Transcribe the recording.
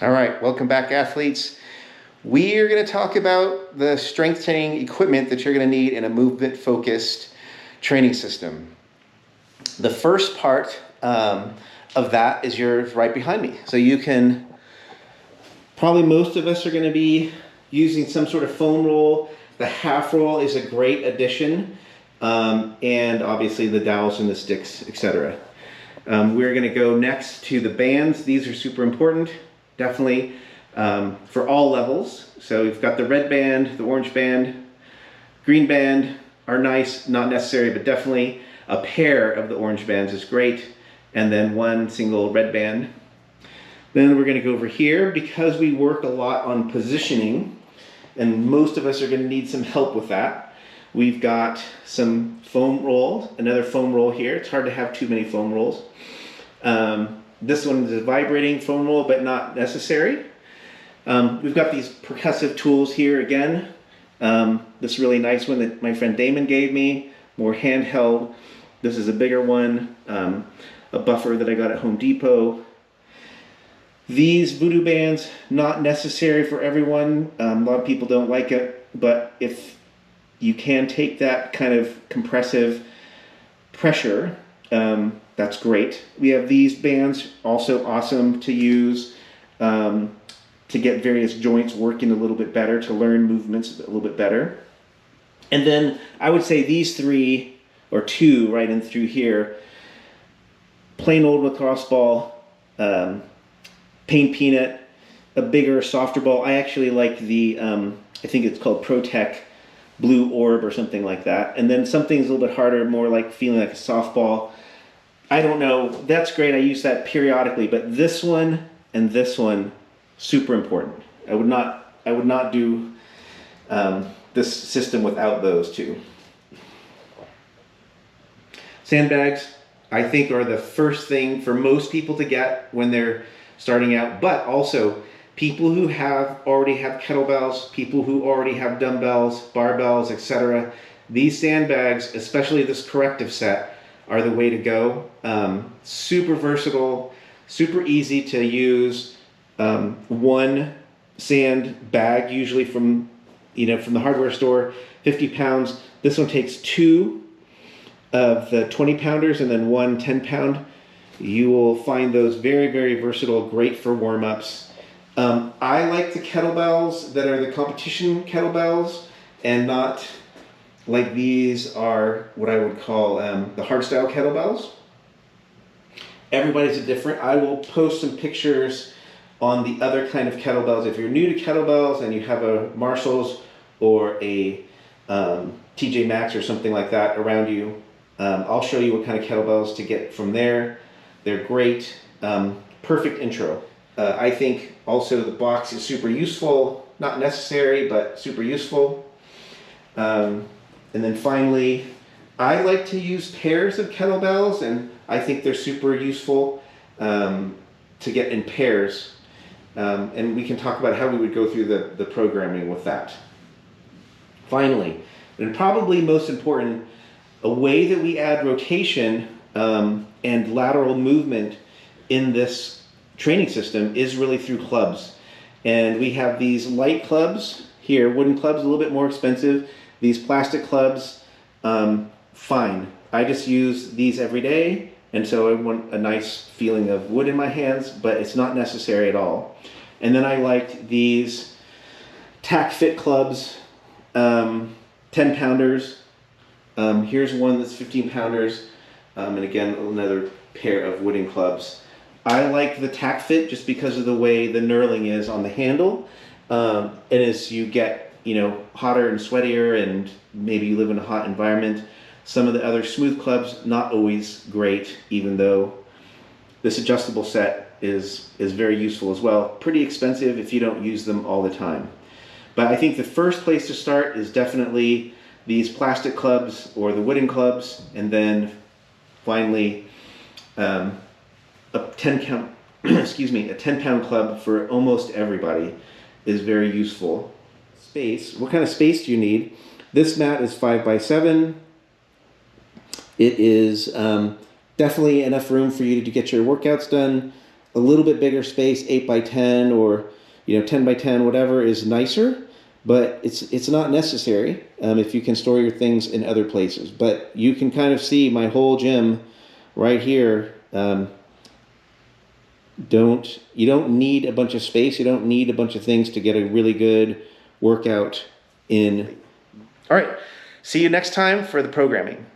All right, welcome back, athletes. We are going to talk about the strength training equipment that you're going to need in a movement-focused training system. The first part of that is yours right behind me. So you can, probably most of us are going to be using some sort of foam roll. The half roll is a great addition, and obviously the dowels and the sticks, etc. We're going to go next to the bands. These are super important, definitely, for all levels. So we've got the red band, the orange band, green band are nice, not necessary, but definitely a pair of the orange bands is great, and then one single red band. Then we're going to go over here because we work a lot on positioning, and most of us are going to need some help with that. We've got some foam rolls, another foam roll here. It's hard to have too many foam rolls. This one is a vibrating foam roll, but not necessary. We've got these percussive tools here again. This really nice one that my friend Damon gave me, more handheld. This is a bigger one, a buffer that I got at Home Depot. These Voodoo bands, not necessary for everyone. A lot of people don't like it, but if you can take that kind of compressive pressure, that's great. We have these bands, also awesome to use to get various joints working a little bit better, to learn movements a little bit better. And then I would say these three, or two right in through here, plain old lacrosse ball, Pain Peanut, a bigger, softer ball. I actually like the, I think it's called ProTech Blue Orb or something like that. And then something's a little bit harder, more like feeling like a softball. I don't know, that's great, I use that periodically, but this one and this one, super important. I would not do this system without those two. Sandbags, I think, are the first thing for most people to get when they're starting out, but also people who already have kettlebells, people who already have dumbbells, barbells, etc. These sandbags, especially this corrective set, are the way to go. Super versatile, super easy to use. One sand bag, usually from the hardware store, 50 pounds. This one takes two of the 20 pounders and then one 10-pound. You will find those very, very versatile, great for warm-ups. I like the kettlebells that are the competition kettlebells, and not like these are what I would call the hardstyle kettlebells. Everybody's different. I will post some pictures on the other kind of kettlebells. If you're new to kettlebells and you have a Marshalls or a TJ Maxx or something like that around you, I'll show you what kind of kettlebells to get from there. They're great. Perfect intro. I think also the box is super useful. Not necessary, but super useful. And then finally, I like to use pairs of kettlebells, and I think they're super useful to get in pairs. And we can talk about how we would go through the programming with that. Finally, and probably most important, a way that we add rotation and lateral movement in this training system is really through clubs. And we have these light clubs here, wooden clubs, a little bit more expensive. These plastic clubs, fine. I just use these every day, and so I want a nice feeling of wood in my hands, but it's not necessary at all. And then I liked these TacFit clubs, 10-pounders. Here's one that's 15-pounders, and again, another pair of wooden clubs. I like the TacFit just because of the way the knurling is on the handle. And as you get, hotter and sweatier, and maybe you live in a hot environment, some of the other smooth clubs, not always great, even though this adjustable set is very useful as well. Pretty expensive if you don't use them all the time. But I think the first place to start is definitely these plastic clubs or the wooden clubs, and then finally a 10-pound a 10-pound club for almost everybody is very useful. Space. What kind of space do you need? This mat is 5x7. It is definitely enough room for you to get your workouts done. a little bit bigger space, 8 by 10 or 10 by 10, whatever is nicer, but it's not necessary if you can store your things in other places. But you can kind of see my whole gym right here. You don't need a bunch of space. You don't need a bunch of things to get a really good workout in. All right. See you next time for the programming.